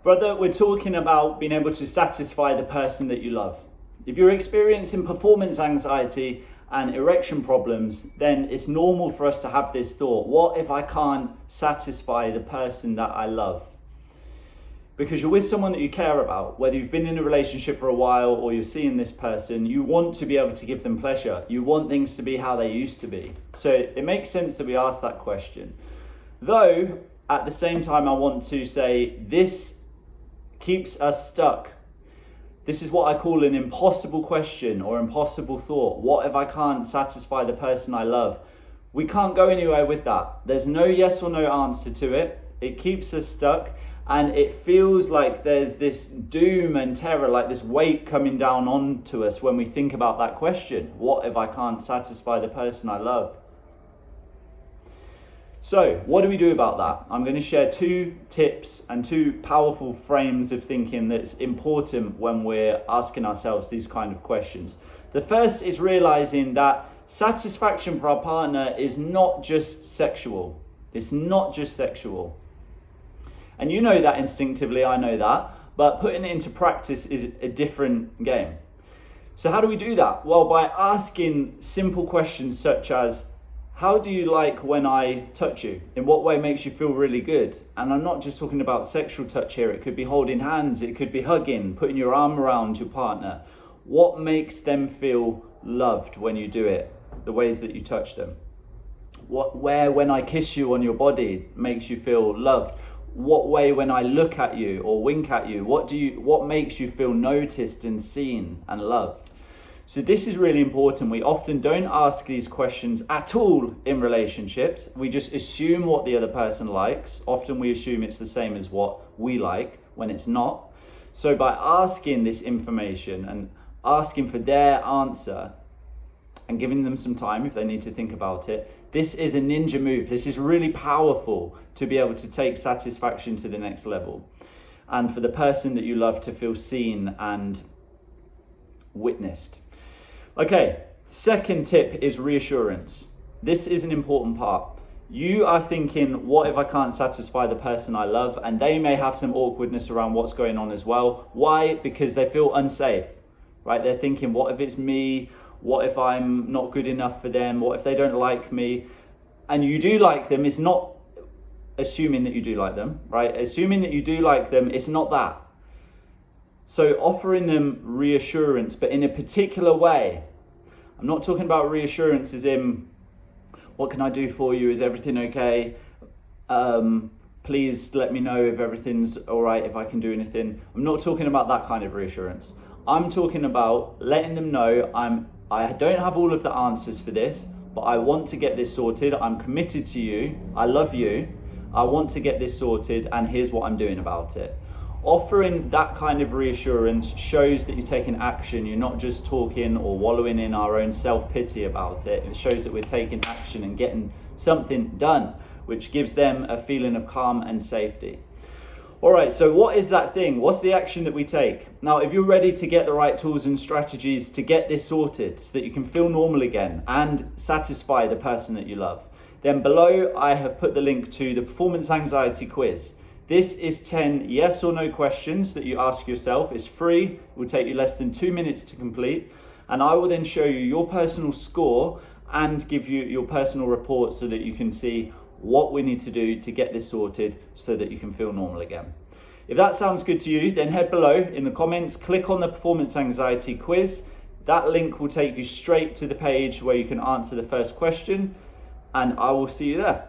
Brother, we're talking about being able to satisfy the person that you love. If you're experiencing performance anxiety and erection problems, then it's normal for us to have this thought: what if I can't satisfy the person that I love? Because you're with someone that you care about, whether you've been in a relationship for a while or you're seeing this person, you want to be able to give them pleasure. You want things to be how they used to be. So it makes sense that we ask that question. Though, at the same time, I want to say this keeps us stuck. This is what I call an impossible question or impossible thought. What if I can't satisfy the person I love? We can't go anywhere with that. There's no yes or no answer to it. It keeps us stuck. And it feels like there's this doom and terror, like this weight coming down onto us when we think about that question. What if I can't satisfy the person I love? So what do we do about that? I'm going to share 2 tips and 2 powerful frames of thinking that's important when we're asking ourselves these kind of questions. The first is realizing that satisfaction for our partner is not just sexual. It's not just sexual. And you know that instinctively, I know that, but putting it into practice is a different game. So how do we do that? Well, by asking simple questions such as, how do you like when I touch you? In what way makes you feel really good? And I'm not just talking about sexual touch here. It could be holding hands, it could be hugging, putting your arm around your partner. What makes them feel loved when you do it? The ways that you touch them. Where when I kiss you on your body makes you feel loved? What way when I look at you or wink at you, what makes you feel noticed and seen and loved? So this is really important. We often don't ask these questions at all in relationships. We just assume what the other person likes. Often we assume it's the same as what we like when it's not. So by asking this information and asking for their answer and giving them some time if they need to think about it, this is a ninja move. This is really powerful to be able to take satisfaction to the next level. And for the person that you love to feel seen and witnessed. Okay, second tip is reassurance. This is an important part. You are thinking, what if I can't satisfy the person I love? And they may have some awkwardness around what's going on as well. Why? Because they feel unsafe, right? They're thinking, what if it's me? What if I'm not good enough for them? What if they don't like me? And you do like them is not assuming that you do like them, right? Assuming that you do like them, it's not that. So offering them reassurance, but in a particular way. I'm not talking about reassurance as in, what can I do for you? Is everything okay? Please let me know if everything's all right, if I can do anything. I'm not talking about that kind of reassurance. I'm talking about letting them know I don't have all of the answers for this, but I want to get this sorted. I'm committed to you. I love you. I want to get this sorted, and here's what I'm doing about it. Offering that kind of reassurance shows that you're taking action. You're not just talking or wallowing in our own self-pity about it. It shows that we're taking action and getting something done, which gives them a feeling of calm and safety. All right, so what is that thing? What's the action that we take? Now, if you're ready to get the right tools and strategies to get this sorted so that you can feel normal again and satisfy the person that you love, then below I have put the link to the performance anxiety quiz. This is 10 yes or no questions that you ask yourself. It's free. It will take you less than 2 minutes to complete. And I will then show you your personal score and give you your personal report so that you can see what we need to do to get this sorted so that you can feel normal again. If that sounds good to you, then head below in the comments, click on the performance anxiety quiz. That link will take you straight to the page where you can answer the first question, and I will see you there.